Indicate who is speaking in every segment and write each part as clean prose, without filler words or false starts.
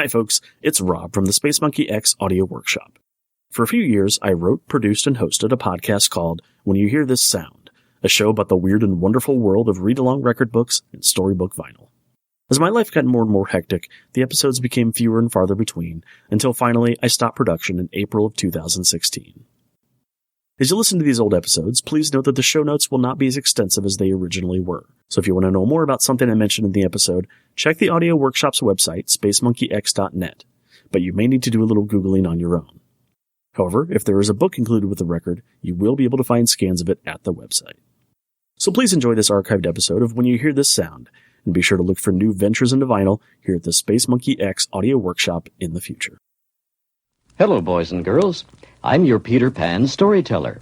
Speaker 1: Hi folks, it's Rob from the Space Monkey X Audio Workshop. For a few years, I wrote, produced, and hosted a podcast called When You Hear This Sound, a show about the weird and wonderful world of read-along record books and storybook vinyl. As my life got more and more hectic, the episodes became fewer and farther between, until finally I stopped production in April of 2016. As you listen to these old episodes, please note that the show notes will not be as extensive as they originally were. So if you want to know more about something I mentioned in the episode, check the Audio Workshop's website, spacemonkeyx.net, but you may need to do a little Googling on your own. However, if there is a book included with the record, you will be able to find scans of it at the website. So please enjoy this archived episode of When You Hear This Sound, and be sure to look for new ventures into vinyl here at the Space Monkey X Audio Workshop in the future.
Speaker 2: Hello, boys and girls. I'm your Peter Pan storyteller.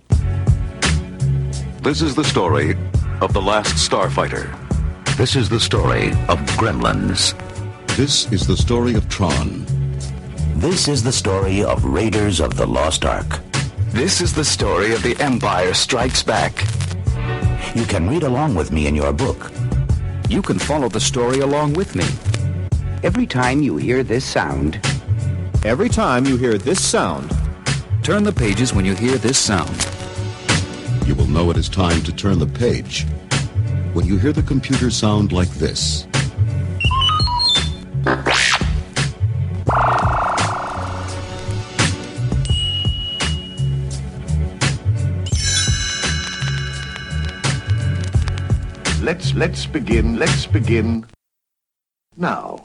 Speaker 3: This is the story of The Last Starfighter.
Speaker 4: This is the story of Gremlins.
Speaker 5: This is the story of Tron.
Speaker 4: This is the story of Raiders of the Lost Ark.
Speaker 6: This is the story of The Empire Strikes Back.
Speaker 4: You can read along with me in your book.
Speaker 6: You can follow the story along with me.
Speaker 7: Every time you hear this sound...
Speaker 8: Every time you hear this sound...
Speaker 6: Turn the pages when you hear this sound.
Speaker 5: You will know it is time to turn the page when you hear the computer sound like this.
Speaker 9: Let's begin now.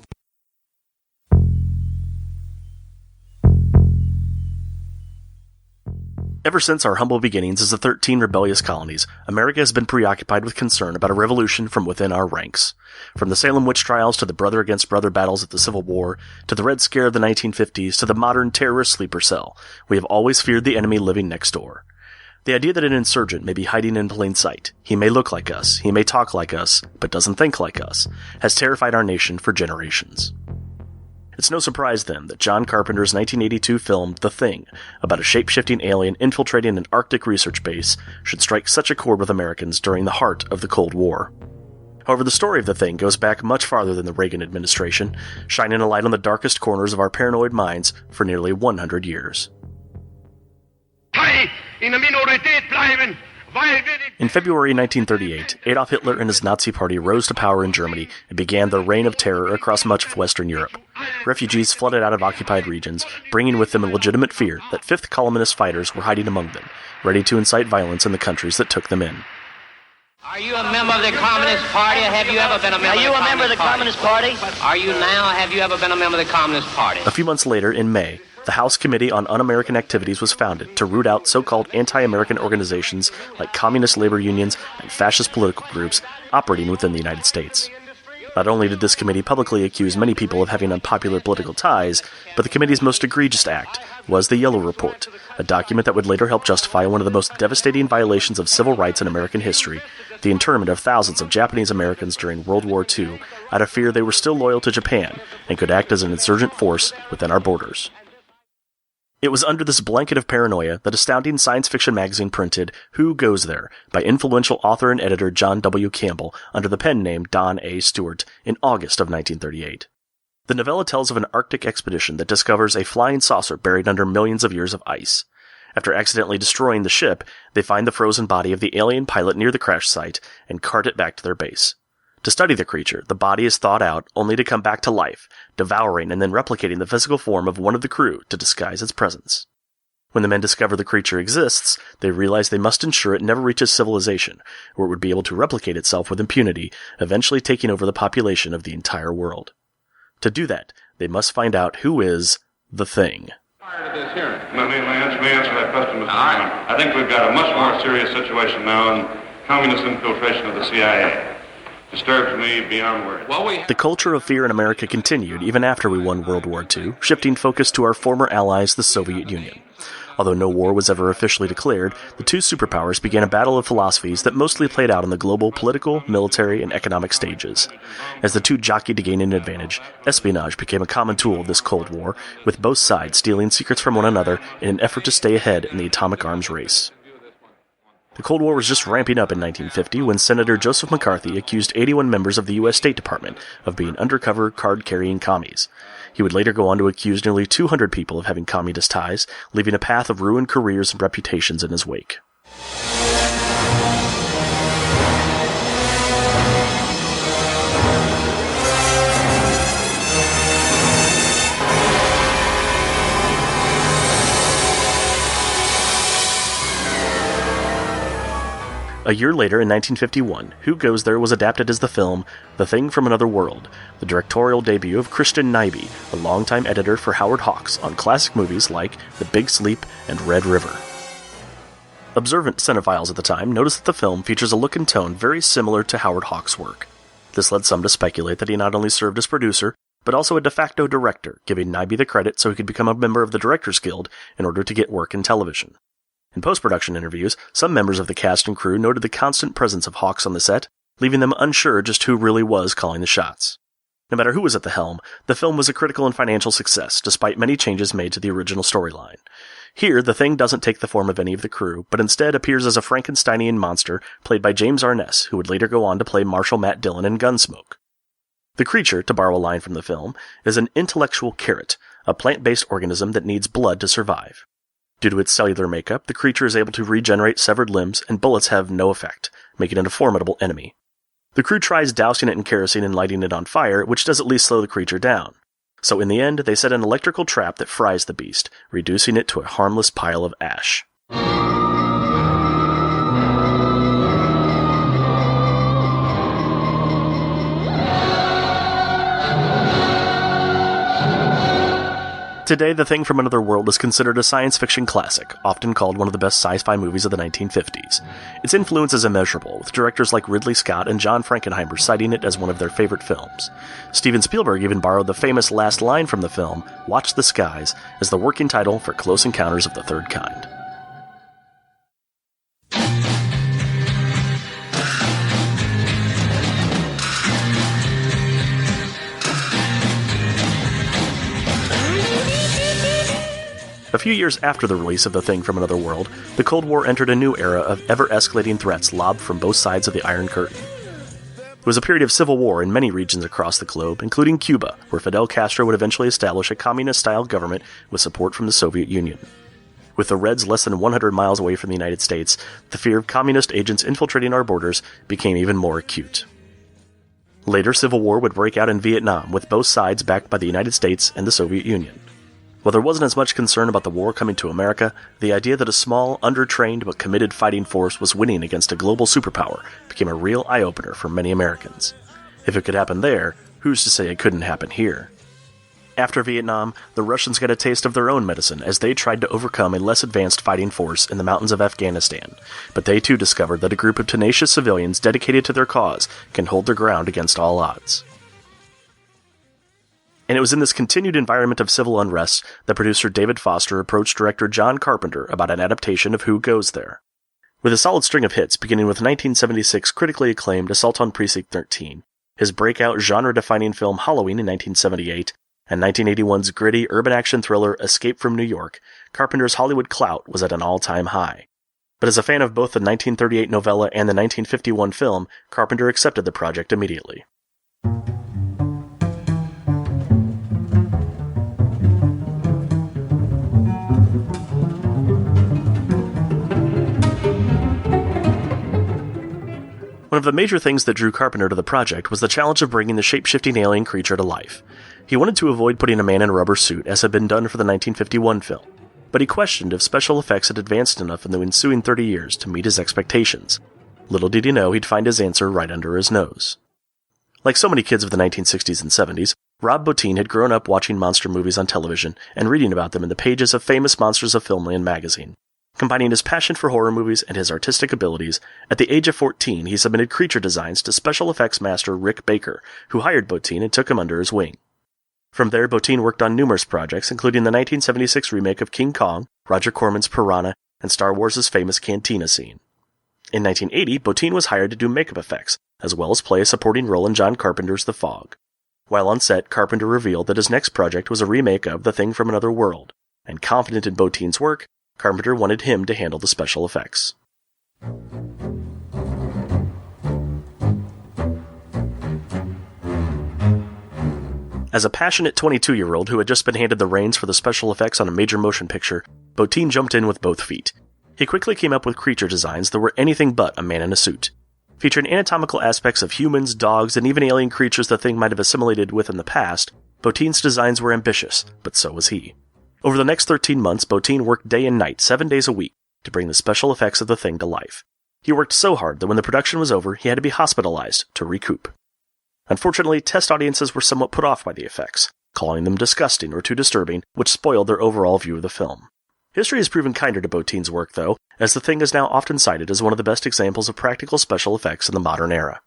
Speaker 1: Ever since our humble beginnings as the 13 rebellious colonies, America has been preoccupied with concern about a revolution from within our ranks. From the Salem witch trials to the brother against brother battles of the Civil War, to the Red Scare of the 1950s, to the modern terrorist sleeper cell, we have always feared the enemy living next door. The idea that an insurgent may be hiding in plain sight, he may look like us, he may talk like us, but doesn't think like us, has terrified our nation for generations. It's no surprise, then, that John Carpenter's 1982 film The Thing, about a shape-shifting alien infiltrating an Arctic research base, should strike such a chord with Americans during the heart of the Cold War. However, the story of The Thing goes back much farther than the Reagan administration, shining a light on the darkest corners of our paranoid minds for nearly 100 years. In February 1938, Adolf Hitler and his Nazi party rose to power in Germany and began their reign of terror across much of Western Europe. Refugees flooded out of occupied regions, bringing with them a legitimate fear that fifth columnist fighters were hiding among them, ready to incite violence in the countries that took them in.
Speaker 10: Are you a member of the Communist Party, or have you ever been a member of the Communist Party? Are you a member of the Communist Party? Are you now, or have you ever been a member of the Communist Party?
Speaker 1: A few months later, in May, the House Committee on Un-American Activities was founded to root out so-called anti-American organizations like communist labor unions and fascist political groups operating within the United States. Not only did this committee publicly accuse many people of having unpopular political ties, but the committee's most egregious act was the Yellow Report, a document that would later help justify one of the most devastating violations of civil rights in American history, the internment of thousands of Japanese Americans during World War II out of fear they were still loyal to Japan and could act as an insurgent force within our borders. It was under this blanket of paranoia that astounding science fiction magazine printed Who Goes There by influential author and editor John W. Campbell under the pen name Don A. Stewart in August of 1938. The novella tells of an Arctic expedition that discovers a flying saucer buried under millions of years of ice. After accidentally destroying the ship, they find the frozen body of the alien pilot near the crash site and cart it back to their base. To study the creature, the body is thawed out only to come back to life, devouring and then replicating the physical form of one of the crew to disguise its presence. When the men discover the creature exists, they realize they must ensure it never reaches civilization, where it would be able to replicate itself with impunity, eventually taking over the population of the entire world. To do that, they must find out who is the Thing.
Speaker 11: Prior to this hearing, may I answer that question, Mr. Chairman? I think we've got a much more serious situation now in communist infiltration of the CIA. Disturbs me beyond words.
Speaker 1: The culture of fear in America continued even after we won World War II, shifting focus to our former allies, the Soviet Union. Although no war was ever officially declared, the two superpowers began a battle of philosophies that mostly played out on the global political, military, and economic stages. As the two jockeyed to gain an advantage, espionage became a common tool of this Cold War, with both sides stealing secrets from one another in an effort to stay ahead in the atomic arms race. The Cold War was just ramping up in 1950 when Senator Joseph McCarthy accused 81 members of the U.S. State Department of being undercover, card-carrying commies. He would later go on to accuse nearly 200 people of having communist ties, leaving a path of ruined careers and reputations in his wake. A year later, in 1951, Who Goes There was adapted as the film The Thing from Another World, the directorial debut of Christian Nyby, a longtime editor for Howard Hawks on classic movies like The Big Sleep and Red River. Observant cinephiles at the time noticed that the film features a look and tone very similar to Howard Hawks' work. This led some to speculate that he not only served as producer, but also a de facto director, giving Nyby the credit so he could become a member of the Directors Guild in order to get work in television. In post-production interviews, some members of the cast and crew noted the constant presence of Hawks on the set, leaving them unsure just who really was calling the shots. No matter who was at the helm, the film was a critical and financial success, despite many changes made to the original storyline. Here, the Thing doesn't take the form of any of the crew, but instead appears as a Frankensteinian monster played by James Arness, who would later go on to play Marshal Matt Dillon in Gunsmoke. The creature, to borrow a line from the film, is an intellectual carrot, a plant-based organism that needs blood to survive. Due to its cellular makeup, the creature is able to regenerate severed limbs, and bullets have no effect, making it a formidable enemy. The crew tries dousing it in kerosene and lighting it on fire, which does at least slow the creature down. So in the end, they set an electrical trap that fries the beast, reducing it to a harmless pile of ash. Today, The Thing from Another World is considered a science fiction classic, often called one of the best sci-fi movies of the 1950s. Its influence is immeasurable, with directors like Ridley Scott and John Frankenheimer citing it as one of their favorite films. Steven Spielberg even borrowed the famous last line from the film, "Watch the Skies," as the working title for Close Encounters of the Third Kind. A few years after the release of The Thing from Another World, the Cold War entered a new era of ever-escalating threats lobbed from both sides of the Iron Curtain. It was a period of civil war in many regions across the globe, including Cuba, where Fidel Castro would eventually establish a communist-style government with support from the Soviet Union. With the Reds less than 100 miles away from the United States, the fear of communist agents infiltrating our borders became even more acute. Later, civil war would break out in Vietnam, with both sides backed by the United States and the Soviet Union. While there wasn't as much concern about the war coming to America, the idea that a small, under-trained but committed fighting force was winning against a global superpower became a real eye-opener for many Americans. If it could happen there, who's to say it couldn't happen here? After Vietnam, the Russians got a taste of their own medicine as they tried to overcome a less advanced fighting force in the mountains of Afghanistan, but they too discovered that a group of tenacious civilians dedicated to their cause can hold their ground against all odds. And it was in this continued environment of civil unrest that producer David Foster approached director John Carpenter about an adaptation of Who Goes There. With a solid string of hits, beginning with 1976 critically acclaimed Assault on Precinct 13, his breakout genre-defining film Halloween in 1978, and 1981's gritty urban action thriller Escape from New York, Carpenter's Hollywood clout was at an all-time high. But as a fan of both the 1938 novella and the 1951 film, Carpenter accepted the project immediately. One of the major things that drew Carpenter to the project was the challenge of bringing the shape-shifting alien creature to life. He wanted to avoid putting a man in a rubber suit, as had been done for the 1951 film, but he questioned if special effects had advanced enough in the ensuing 30 years to meet his expectations. Little did he know he'd find his answer right under his nose. Like so many kids of the 1960s and 70s, Rob Bottin had grown up watching monster movies on television and reading about them in the pages of famous Monsters of Filmland magazine. Combining his passion for horror movies and his artistic abilities, at the age of 14 he submitted creature designs to special effects master Rick Baker, who hired Bottin and took him under his wing. From there, Bottin worked on numerous projects, including the 1976 remake of King Kong, Roger Corman's Piranha, and Star Wars' famous Cantina scene. In 1980, Bottin was hired to do makeup effects, as well as play a supporting role in John Carpenter's The Fog. While on set, Carpenter revealed that his next project was a remake of The Thing from Another World, and confident in Bottin's work, Carpenter wanted him to handle the special effects. As a passionate 22-year-old who had just been handed the reins for the special effects on a major motion picture, Bottin jumped in with both feet. He quickly came up with creature designs that were anything but a man in a suit. Featuring anatomical aspects of humans, dogs, and even alien creatures the Thing might have assimilated with in the past, Bottin's designs were ambitious, but so was he. Over the next 13 months, Bottin worked day and night, 7 days a week, to bring the special effects of the Thing to life. He worked so hard that when the production was over, he had to be hospitalized to recoup. Unfortunately, test audiences were somewhat put off by the effects, calling them disgusting or too disturbing, which spoiled their overall view of the film. History has proven kinder to Bottin's work, though, as the Thing is now often cited as one of the best examples of practical special effects in the modern era.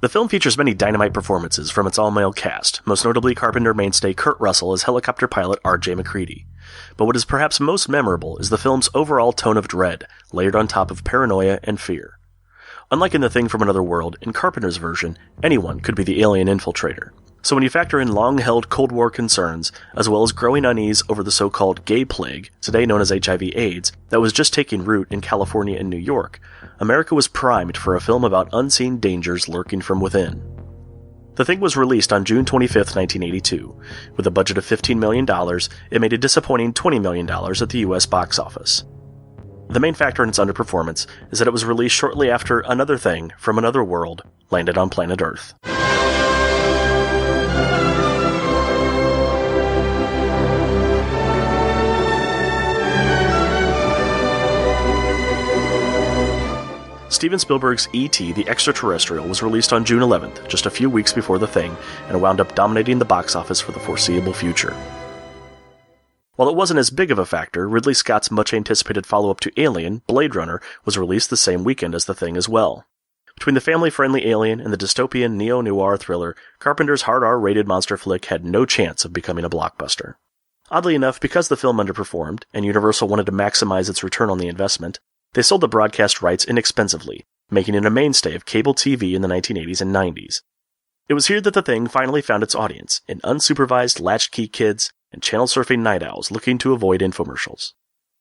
Speaker 1: The film features many dynamite performances from its all-male cast, most notably Carpenter mainstay Kurt Russell as helicopter pilot R.J. MacReady. But what is perhaps most memorable is the film's overall tone of dread, layered on top of paranoia and fear. Unlike in The Thing from Another World, in Carpenter's version, anyone could be the alien infiltrator. So when you factor in long-held Cold War concerns, as well as growing unease over the so-called gay plague, today known as HIV/AIDS, that was just taking root in California and New York, America was primed for a film about unseen dangers lurking from within. The Thing was released on June 25, 1982. With a budget of $15 million, it made a disappointing $20 million at the US box office. The main factor in its underperformance is that it was released shortly after Another Thing from Another World landed on planet Earth. Steven Spielberg's E.T. the Extraterrestrial was released on June 11th, just a few weeks before The Thing, and wound up dominating the box office for the foreseeable future. While it wasn't as big of a factor, Ridley Scott's much-anticipated follow-up to Alien, Blade Runner, was released the same weekend as The Thing as well. Between the family-friendly Alien and the dystopian neo-noir thriller, Carpenter's hard R-rated monster flick had no chance of becoming a blockbuster. Oddly enough, because the film underperformed, and Universal wanted to maximize its return on the investment, they sold the broadcast rights inexpensively, making it a mainstay of cable TV in the 1980s and 90s. It was here that The Thing finally found its audience, in unsupervised latchkey kids and channel-surfing night owls looking to avoid infomercials.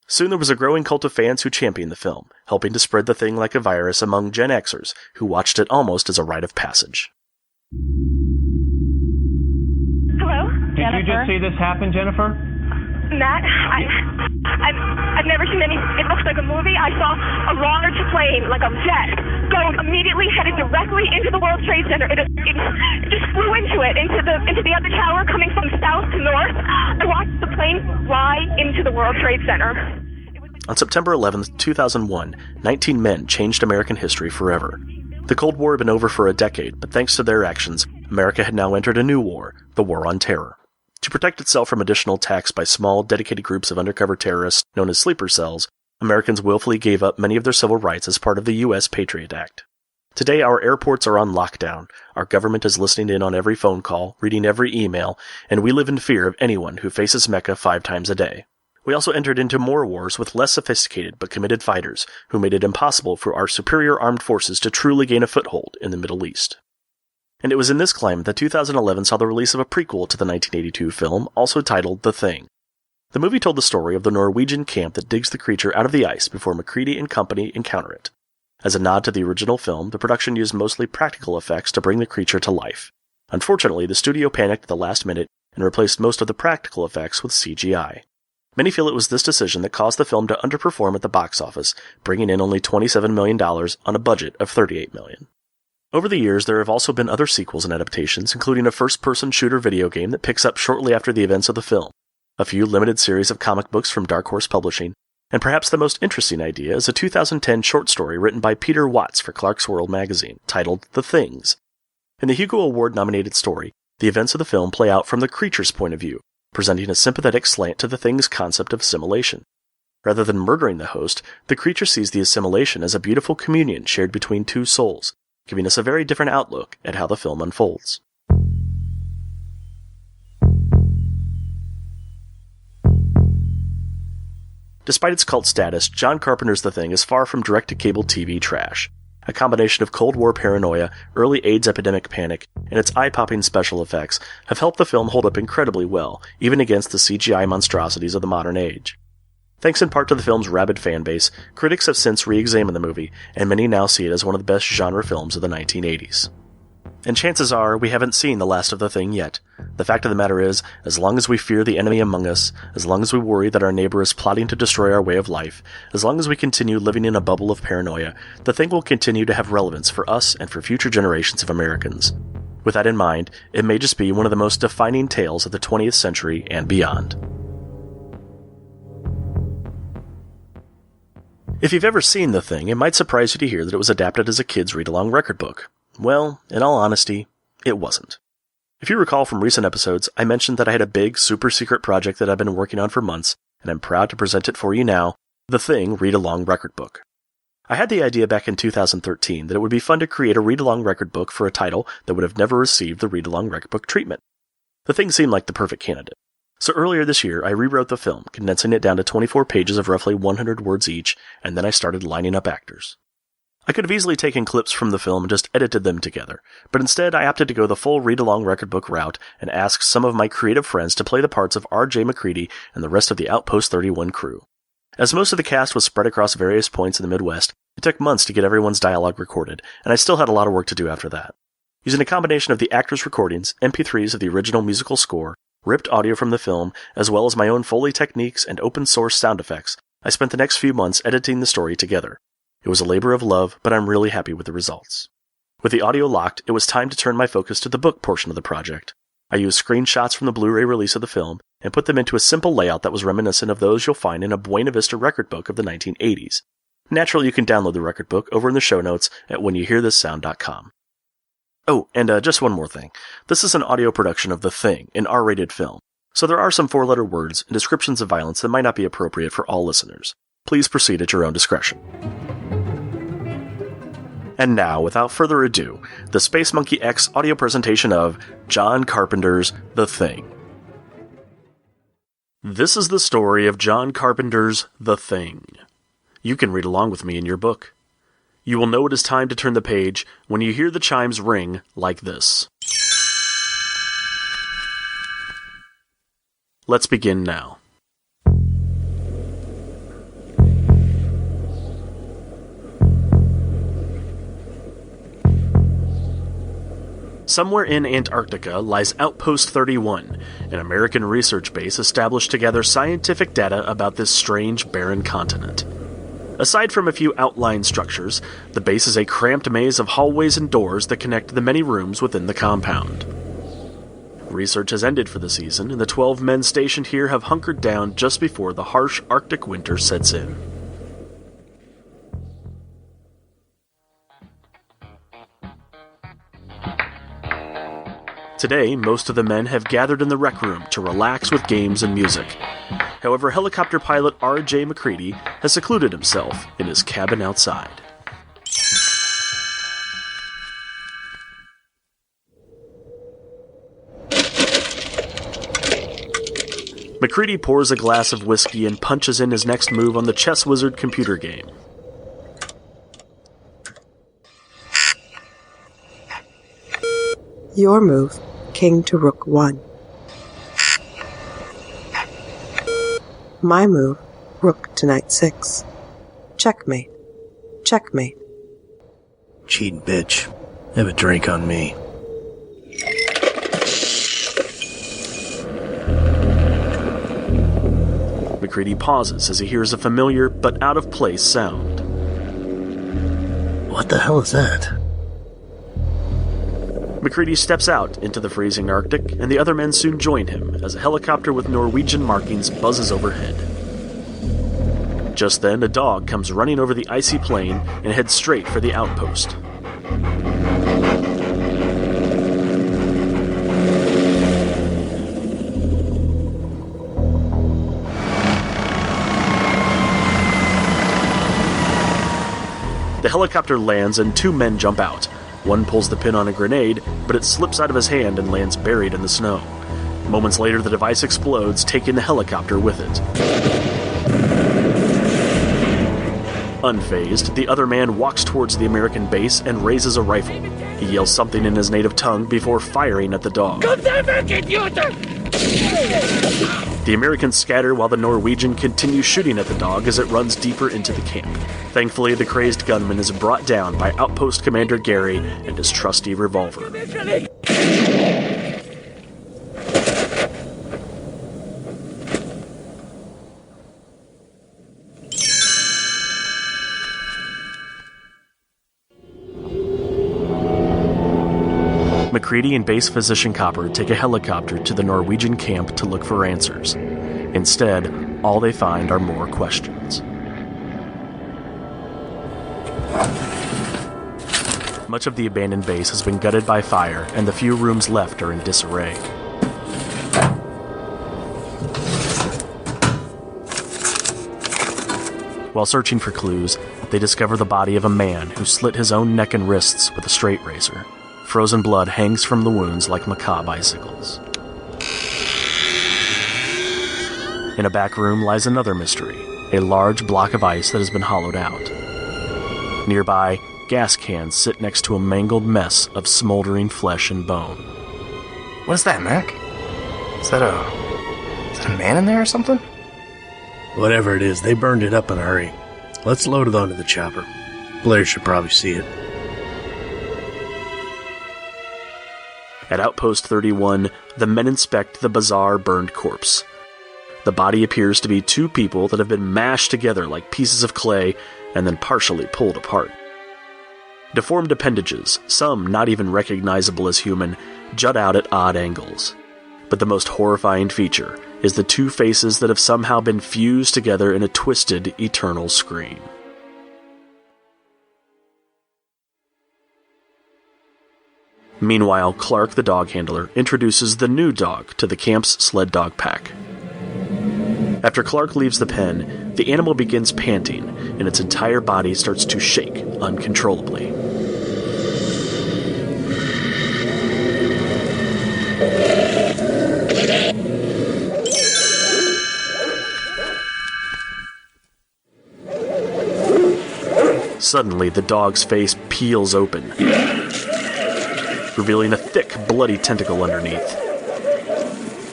Speaker 1: Soon there was a growing cult of fans who championed the film, helping to spread The Thing like a virus among Gen Xers, who watched it almost as a rite of passage.
Speaker 12: Hello,
Speaker 13: Did you just see this happen, Jennifer?
Speaker 12: Matt, I've never seen anything. It looks like a movie. I saw a large plane, like a jet, immediately headed directly into the World Trade Center. It just flew into the other tower, coming from south to north. I watched the plane fly into the World Trade Center.
Speaker 1: On September 11, 2001, 19 men changed American history forever. The Cold War had been over for a decade, but thanks to their actions, America had now entered a new war, the War on Terror. To protect itself from additional attacks by small, dedicated groups of undercover terrorists known as sleeper cells, Americans willfully gave up many of their civil rights as part of the U.S. Patriot Act. Today, our airports are on lockdown, our government is listening in on every phone call, reading every email, and we live in fear of anyone who faces Mecca 5 times a day. We also entered into more wars with less sophisticated but committed fighters, who made it impossible for our superior armed forces to truly gain a foothold in the Middle East. And it was in this climate that 2011 saw the release of a prequel to the 1982 film, also titled The Thing. The movie told the story of the Norwegian camp that digs the creature out of the ice before MacReady and company encounter it. As a nod to the original film, the production used mostly practical effects to bring the creature to life. Unfortunately, the studio panicked at the last minute and replaced most of the practical effects with CGI. Many feel it was this decision that caused the film to underperform at the box office, bringing in only $27 million on a budget of $38 million. Over the years, there have also been other sequels and adaptations, including a first-person shooter video game that picks up shortly after the events of the film, a few limited series of comic books from Dark Horse Publishing, and perhaps the most interesting idea is a 2010 short story written by Peter Watts for Clark's World magazine, titled The Things. In the Hugo Award-nominated story, the events of the film play out from the creature's point of view, presenting a sympathetic slant to the Thing's concept of assimilation. Rather than murdering the host, the creature sees the assimilation as a beautiful communion shared between two souls, giving us a very different outlook at how the film unfolds. Despite its cult status, John Carpenter's The Thing is far from direct-to-cable TV trash. A combination of Cold War paranoia, early AIDS epidemic panic, and its eye-popping special effects have helped the film hold up incredibly well, even against the CGI monstrosities of the modern age. Thanks in part to the film's rabid fanbase, critics have since re-examined the movie, and many now see it as one of the best genre films of the 1980s. And chances are, we haven't seen the last of The Thing yet. The fact of the matter is, as long as we fear the enemy among us, as long as we worry that our neighbor is plotting to destroy our way of life, as long as we continue living in a bubble of paranoia, The Thing will continue to have relevance for us and for future generations of Americans. With that in mind, it may just be one of the most defining tales of the 20th century and beyond. If you've ever seen The Thing, it might surprise you to hear that it was adapted as a kid's read-along record book. Well, in all honesty, it wasn't. If you recall from recent episodes, I mentioned that I had a big, super-secret project that I've been working on for months, and I'm proud to present it for you now, The Thing Read-Along Record Book. I had the idea back in 2013 that it would be fun to create a read-along record book for a title that would have never received the read-along record book treatment. The Thing seemed like the perfect candidate. So earlier this year, I rewrote the film, condensing it down to 24 pages of roughly 100 words each, and then I started lining up actors. I could have easily taken clips from the film and just edited them together, but instead I opted to go the full read-along record book route and asked some of my creative friends to play the parts of R.J. MacReady and the rest of the Outpost 31 crew. As most of the cast was spread across various points in the Midwest, it took months to get everyone's dialogue recorded, and I still had a lot of work to do after that. Using a combination of the actors' recordings, MP3s of the original musical score, ripped audio from the film, as well as my own Foley techniques and open-source sound effects, I spent the next few months editing the story together. It was a labor of love, but I'm really happy with the results. With the audio locked, it was time to turn my focus to the book portion of the project. I used screenshots from the Blu-ray release of the film and put them into a simple layout that was reminiscent of those you'll find in a Buena Vista record book of the 1980s. Naturally, you can download the record book over in the show notes at whenyohearthissound.com. Oh, and just one more thing. This is an audio production of The Thing, an R-rated film, so there are some four-letter words and descriptions of violence that might not be appropriate for all listeners. Please proceed at your own discretion. And now, without further ado, the Space Monkey X audio presentation of John Carpenter's The Thing. This is the story of John Carpenter's The Thing. You can read along with me in your book. You will know it is time to turn the page when you hear the chimes ring like this. Let's begin now. Somewhere in Antarctica lies Outpost 31, an American research base established to gather scientific data about this strange, barren continent. Aside from a few outline structures, the base is a cramped maze of hallways and doors that connect the many rooms within the compound. Research has ended for the season, and the 12 men stationed here have hunkered down just before the harsh Arctic winter sets in. Today, most of the men have gathered in the rec room to relax with games and music. However, helicopter pilot R.J. MacReady has secluded himself in his cabin outside. MacReady pours a glass of whiskey and punches in his next move on the Chess Wizard computer game.
Speaker 14: Your move, king to rook 1. My move, rook to knight 6. Checkmate. Checkmate.
Speaker 15: Cheating bitch. Have a drink on me.
Speaker 1: MacReady pauses as he hears a familiar but out-of-place sound.
Speaker 15: What the hell is that?
Speaker 1: MacReady steps out into the freezing Arctic, and the other men soon join him as a helicopter with Norwegian markings buzzes overhead. Just then, a dog comes running over the icy plain and heads straight for the outpost. The helicopter lands and 2 men jump out. One pulls the pin on a grenade, but it slips out of his hand and lands buried in the snow. Moments later, the device explodes, taking the helicopter with it. Unfazed, the other man walks towards the American base and raises a rifle. He yells something in his native tongue before firing at the dog. The Americans scatter while the Norwegian continues shooting at the dog as it runs deeper into the camp. Thankfully, the crazed gunman is brought down by Outpost Commander Gary and his trusty revolver. MacReady and base physician Copper take a helicopter to the Norwegian camp to look for answers. Instead, all they find are more questions. Much of the abandoned base has been gutted by fire, and the few rooms left are in disarray. While searching for clues, they discover the body of a man who slit his own neck and wrists with a straight razor. Frozen blood hangs from the wounds like macabre icicles. In a back room lies another mystery, a large block of ice that has been hollowed out. Nearby, gas cans sit next to a mangled mess of smoldering flesh and bone.
Speaker 16: What is that, Mac? Is that a man in there or something?
Speaker 15: Whatever it is, they burned it up in a hurry. Let's load it onto the chopper. Blair should probably see it.
Speaker 1: At Outpost 31, the men inspect the bizarre burned corpse. The body appears to be two people that have been mashed together like pieces of clay and then partially pulled apart. Deformed appendages, some not even recognizable as human, jut out at odd angles. But the most horrifying feature is the two faces that have somehow been fused together in a twisted, eternal scream. Meanwhile, Clark, the dog handler, introduces the new dog to the camp's sled dog pack. After Clark leaves the pen, the animal begins panting, and its entire body starts to shake uncontrollably. Suddenly, the dog's face peels open, revealing a thick, bloody tentacle underneath.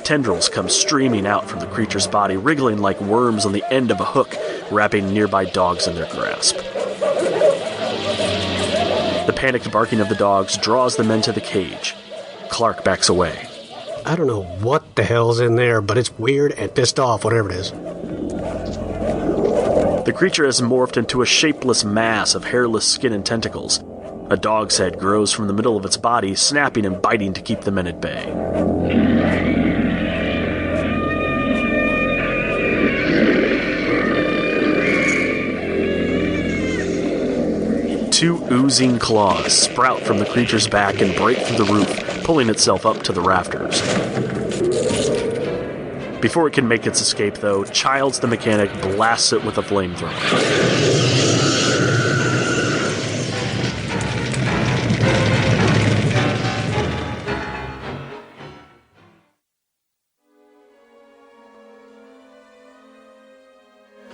Speaker 1: Tendrils come streaming out from the creature's body, wriggling like worms on the end of a hook, wrapping nearby dogs in their grasp. The panicked barking of the dogs draws the men to the cage. Clark backs away.
Speaker 17: I don't know what the hell's in there, but it's weird and pissed off, whatever it is.
Speaker 1: The creature has morphed into a shapeless mass of hairless skin and tentacles. A dog's head grows from the middle of its body, snapping and biting to keep the men at bay. Two oozing claws sprout from the creature's back and break through the roof, pulling itself up to the rafters. Before it can make its escape, though, Childs the mechanic blasts it with a flamethrower.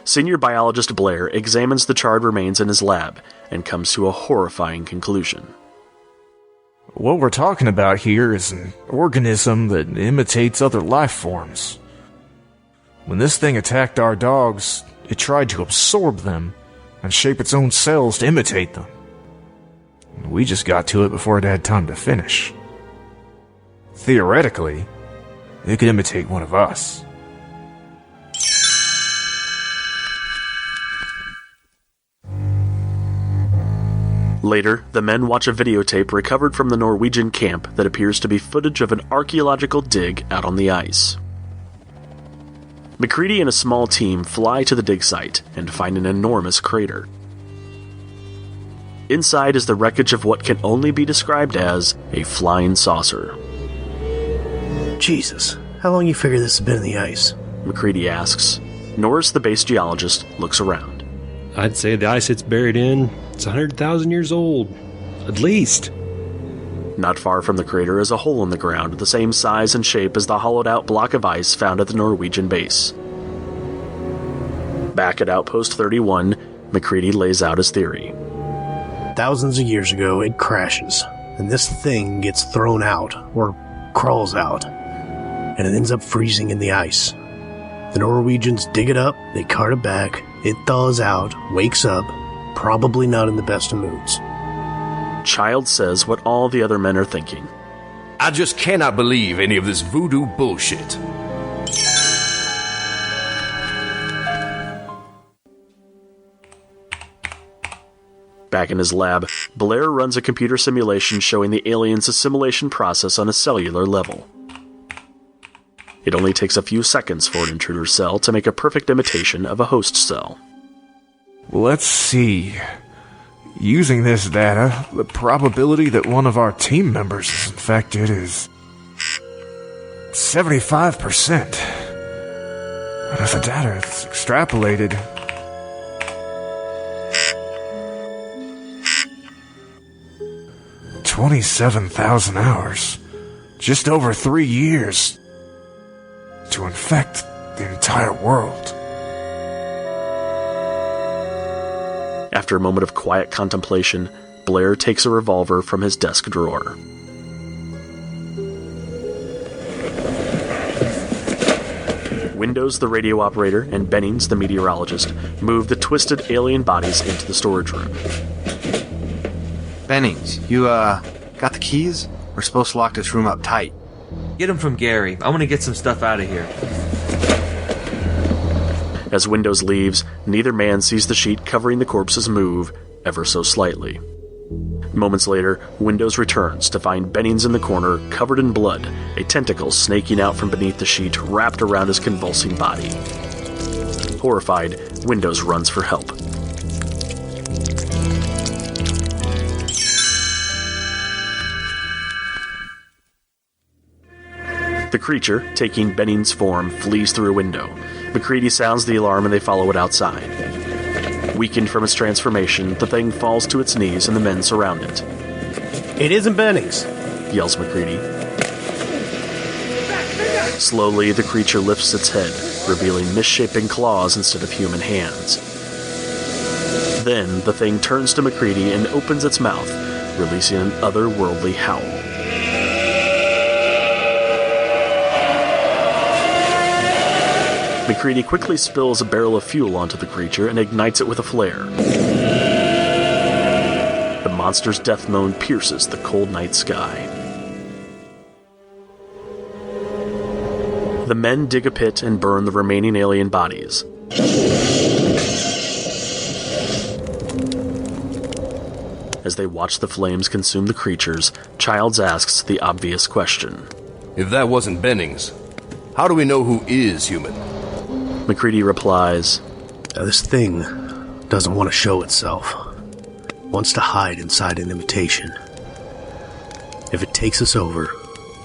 Speaker 1: Senior biologist Blair examines the charred remains in his lab and comes to a horrifying conclusion.
Speaker 18: What we're talking about here is an organism that imitates other life forms. When this thing attacked our dogs, it tried to absorb them and shape its own cells to imitate them. We just got to it before it had time to finish. Theoretically, it could imitate one of us.
Speaker 1: Later, the men watch a videotape recovered from the Norwegian camp that appears to be footage of an archaeological dig out on the ice. MacReady and a small team fly to the dig site and find an enormous crater. Inside is the wreckage of what can only be described as a flying saucer.
Speaker 15: Jesus, how long you figure this has been in the ice?
Speaker 1: MacReady asks. Norris, the base geologist, looks around.
Speaker 19: I'd say the ice it's buried in, it's 100,000 years old. At least.
Speaker 1: Not far from the crater is a hole in the ground, the same size and shape as the hollowed-out block of ice found at the Norwegian base. Back at Outpost 31, MacReady lays out his theory.
Speaker 17: Thousands of years ago, it crashes, and this thing gets thrown out, or crawls out, and it ends up freezing in the ice. The Norwegians dig it up, they cart it back, it thaws out, wakes up, probably not in the best of moods.
Speaker 1: Child says what all the other men are thinking.
Speaker 20: I just cannot believe any of this voodoo bullshit.
Speaker 1: Back in his lab, Blair runs a computer simulation showing the aliens' assimilation process on a cellular level. It only takes a few seconds for an intruder cell to make a perfect imitation of a host cell.
Speaker 18: Let's see. Using this data, the probability that one of our team members is infected is 75%. But if the data is extrapolated, $27,000 hours, just over 3 years, to infect the entire world.
Speaker 1: After a moment of quiet contemplation, Blair takes a revolver from his desk drawer. Windows, the radio operator, and Bennings, the meteorologist, move the twisted alien bodies into the storage room.
Speaker 16: Bennings, you, got the keys? We're supposed to lock this room up tight.
Speaker 21: Get them from Gary. I want to get some stuff out of here.
Speaker 1: As Windows leaves, neither man sees the sheet covering the corpses move, ever so slightly. Moments later, Windows returns to find Bennings in the corner, covered in blood, a tentacle snaking out from beneath the sheet wrapped around his convulsing body. Horrified, Windows runs for help. The creature, taking Bennings' form, flees through a window. MacReady sounds the alarm and they follow it outside. Weakened from its transformation, the thing falls to its knees and the men surround it.
Speaker 17: It isn't Bennings,
Speaker 1: yells MacReady. Slowly, the creature lifts its head, revealing misshapen claws instead of human hands. Then, the thing turns to MacReady and opens its mouth, releasing an otherworldly howl. MacReady quickly spills a barrel of fuel onto the creature and ignites it with a flare. The monster's death moan pierces the cold night sky. The men dig a pit and burn the remaining alien bodies. As they watch the flames consume the creatures, Childs asks the obvious question.
Speaker 20: If that wasn't Bennings, how do we know who is human?
Speaker 1: MacReady replies,
Speaker 17: This thing doesn't want to show itself. Wants to hide inside an imitation. If it takes us over,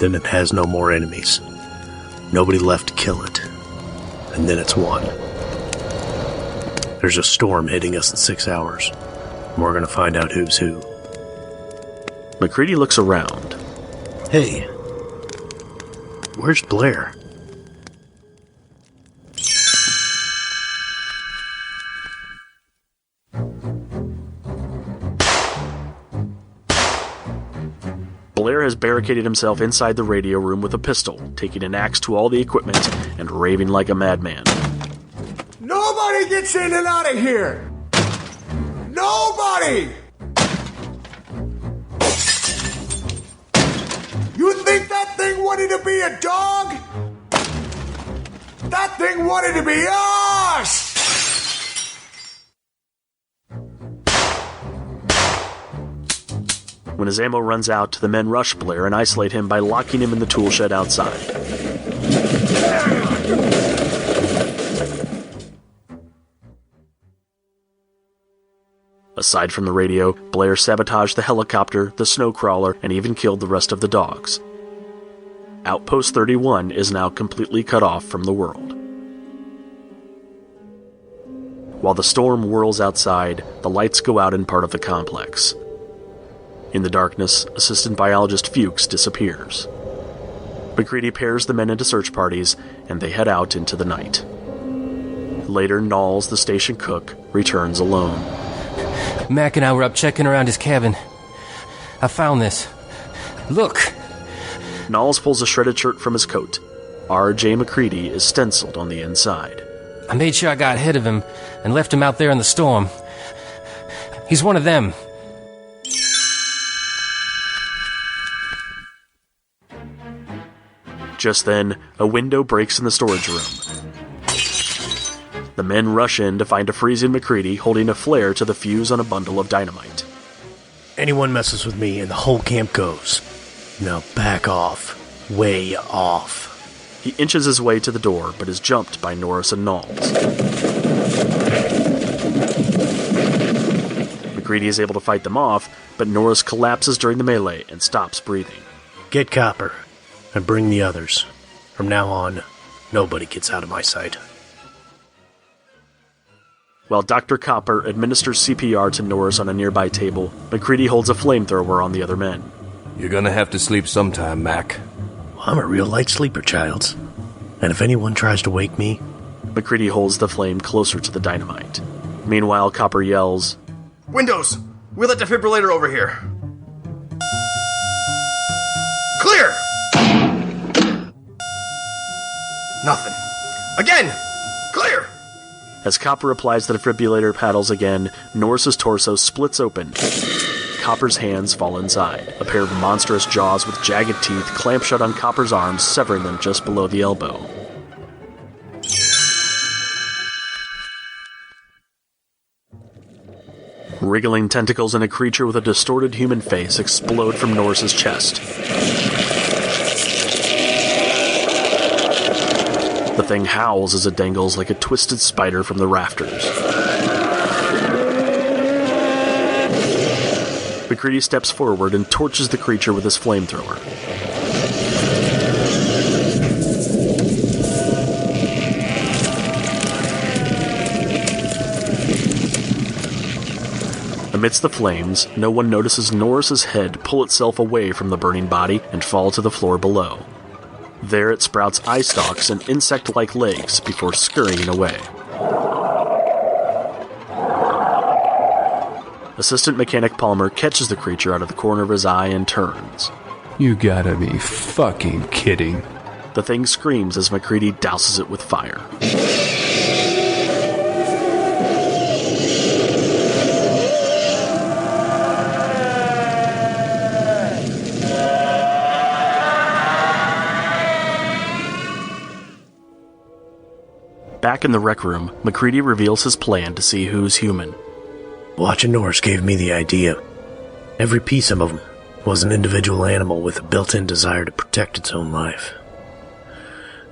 Speaker 17: then it has no more enemies. Nobody left to kill it. And then it's won. There's a storm hitting us in 6 hours. And we're gonna find out who's who.
Speaker 1: MacReady looks around.
Speaker 17: Hey, where's Blair?
Speaker 1: Blair has barricaded himself inside the radio room with a pistol, taking an axe to all the equipment and raving like a madman.
Speaker 22: Nobody gets in and out of here! Nobody! You think that thing wanted to be a dog? That thing wanted to be us!
Speaker 1: When his ammo runs out, the men rush Blair and isolate him by locking him in the tool shed outside. Aside from the radio, Blair sabotaged the helicopter, the snow crawler, and even killed the rest of the dogs. Outpost 31 is now completely cut off from the world. While the storm whirls outside, the lights go out in part of the complex. In the darkness, Assistant Biologist Fuchs disappears. MacReady pairs the men into search parties, and they head out into the night. Later, Knowles, the station cook, returns alone.
Speaker 2: Mac and I were up checking around his cabin. I found this. Look!
Speaker 1: Knowles pulls a shredded shirt from his coat. R.J. McCready is stenciled on the inside.
Speaker 2: I made sure I got ahead of him and left him out there in the storm. He's one of them.
Speaker 1: Just then, a window breaks in the storage room. The men rush in to find a freezing McCready holding a flare to the fuse on a bundle of dynamite.
Speaker 17: Anyone messes with me and the whole camp goes. Now back off. Way off.
Speaker 1: He inches his way to the door, but is jumped by Norris and Knowles. McCready is able to fight them off, but Norris collapses during the melee and stops breathing.
Speaker 17: Get Copper, and bring the others. From now on, nobody gets out of my sight.
Speaker 1: While Dr. Copper administers CPR to Norris on a nearby table, McCready holds a flamethrower on the other men.
Speaker 20: You're gonna have to sleep sometime, Mac.
Speaker 17: I'm a real light sleeper, Childs. And if anyone tries to wake me...
Speaker 1: McCready holds the flame closer to the dynamite. Meanwhile, Copper yells,
Speaker 16: "Windows! Wheel that defibrillator over here! Clear!" Nothing. Again! Clear!
Speaker 1: As Copper applies the defibrillator paddles again, Norris's torso splits open. Copper's hands fall inside. A pair of monstrous jaws with jagged teeth clamp shut on Copper's arms, severing them just below the elbow. Wriggling tentacles and a creature with a distorted human face explode from Norris's chest. The thing howls as it dangles like a twisted spider from the rafters. McCready steps forward and torches the creature with his flamethrower. Amidst the flames, no one notices Norris's head pull itself away from the burning body and fall to the floor below. There it sprouts eye stalks and insect-like legs before scurrying away. Assistant Mechanic Palmer catches the creature out of the corner of his eye and turns.
Speaker 3: You gotta be fucking kidding.
Speaker 1: The thing screams as McCready douses it with fire. Back in the rec room, McCready reveals his plan to see who's human.
Speaker 17: Watching Norris gave me the idea. Every piece of him was an individual animal with a built-in desire to protect its own life.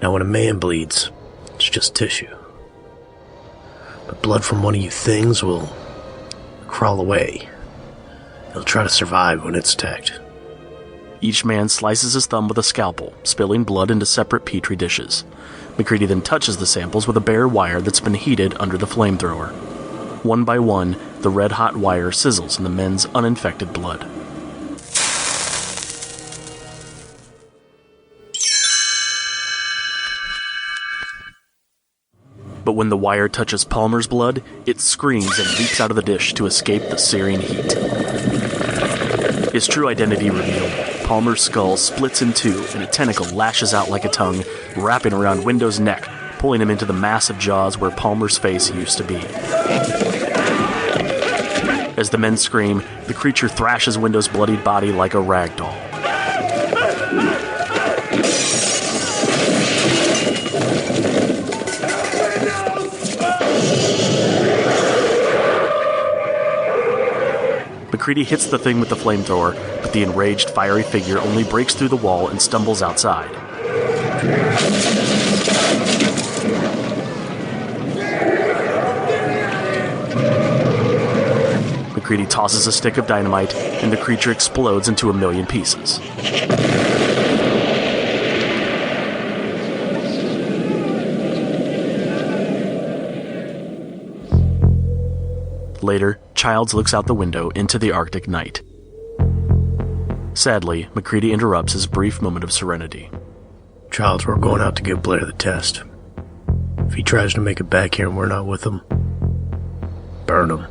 Speaker 17: Now when a man bleeds, it's just tissue. But blood from one of you things will crawl away. It'll try to survive when it's attacked.
Speaker 1: Each man slices his thumb with a scalpel, spilling blood into separate petri dishes. McCready then touches the samples with a bare wire that's been heated under the flamethrower. One by one, the red-hot wire sizzles in the men's uninfected blood. But when the wire touches Palmer's blood, it screams and leaps out of the dish to escape the searing heat. His true identity revealed, Palmer's skull splits in two and a tentacle lashes out like a tongue, wrapping around Window's neck, pulling him into the massive jaws where Palmer's face used to be. As the men scream, the creature thrashes Window's bloodied body like a rag doll. McCready hits the thing with the flamethrower, but the enraged, fiery figure only breaks through the wall and stumbles outside. McCready tosses a stick of dynamite, and the creature explodes into a million pieces. Later, Childs looks out the window into the Arctic night. Sadly, McCready interrupts his brief moment of serenity.
Speaker 17: Childs, we're going out to give Blair the test. If he tries to make it back here and we're not with him, Burn them.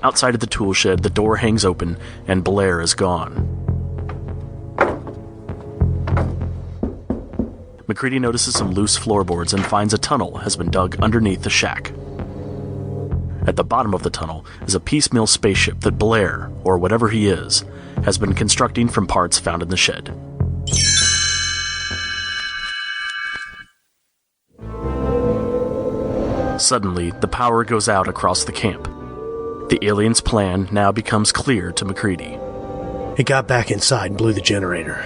Speaker 1: Outside of the tool shed, the door hangs open, and Blair is gone. MacReady notices some loose floorboards and finds a tunnel has been dug underneath the shack. At the bottom of the tunnel is a piecemeal spaceship that Blair, or whatever he is, has been constructing from parts found in the shed. Suddenly, the power goes out across the camp. The aliens' plan now becomes clear to MacReady.
Speaker 17: It got back inside and blew the generator.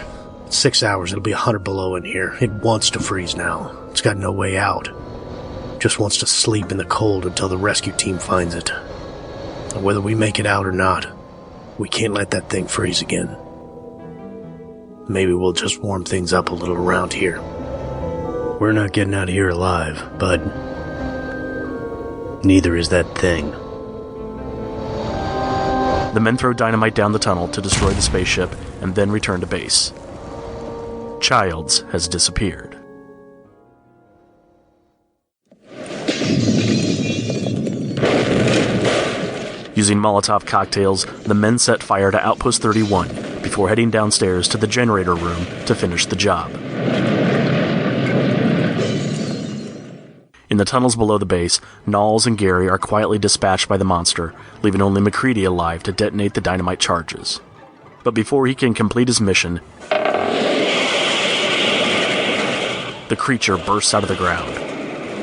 Speaker 17: 6 hours, it'll be 100 below in here. It wants to freeze now. It's got no way out. Just wants to sleep in the cold until the rescue team finds it. And whether we make it out or not, we can't let that thing freeze again. Maybe we'll just warm things up a little around here. We're not getting out of here alive, but neither is that thing.
Speaker 1: The men throw dynamite down the tunnel to destroy the spaceship and then return to base. Childs has disappeared. Using Molotov cocktails, the men set fire to Outpost 31 before heading downstairs to the generator room to finish the job. In the tunnels below the base, Knowles and Gary are quietly dispatched by the monster, leaving only MacReady alive to detonate the dynamite charges. But before he can complete his mission, the creature bursts out of the ground.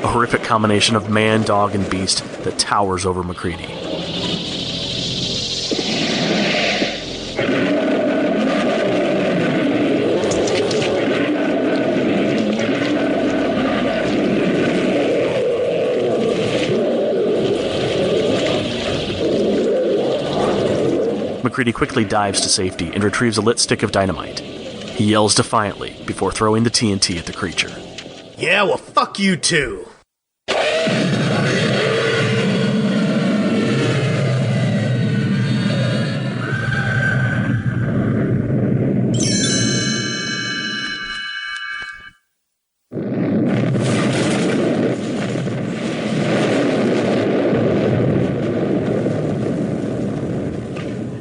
Speaker 1: A horrific combination of man, dog, and beast that towers over MacReady. MacReady quickly dives to safety and retrieves a lit stick of dynamite. He yells defiantly before throwing the TNT at the creature.
Speaker 17: Yeah, well, fuck you too.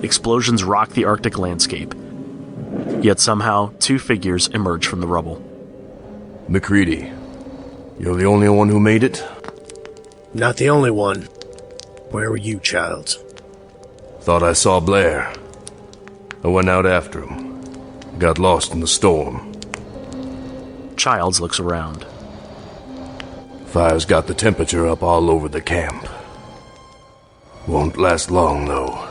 Speaker 1: Explosions rock the Arctic landscape. Yet somehow, two figures emerge from the rubble.
Speaker 20: MacReady, you're the only one who made it?
Speaker 17: Not the only one. Where were you, Childs?
Speaker 20: Thought I saw Blair. I went out after him. Got lost in the storm.
Speaker 1: Childs looks around.
Speaker 20: Fire's got the temperature up all over the camp. Won't last long, though.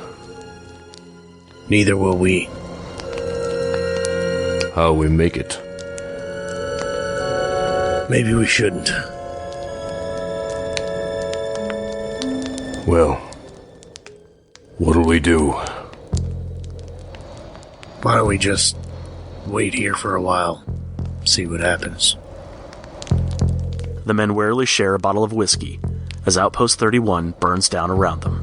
Speaker 17: Neither will we.
Speaker 20: How we make it?
Speaker 17: Maybe we shouldn't.
Speaker 20: Well, what'll we do?
Speaker 17: Why don't we just wait here for a while, see what happens?
Speaker 1: The men warily share a bottle of whiskey as Outpost 31 burns down around them.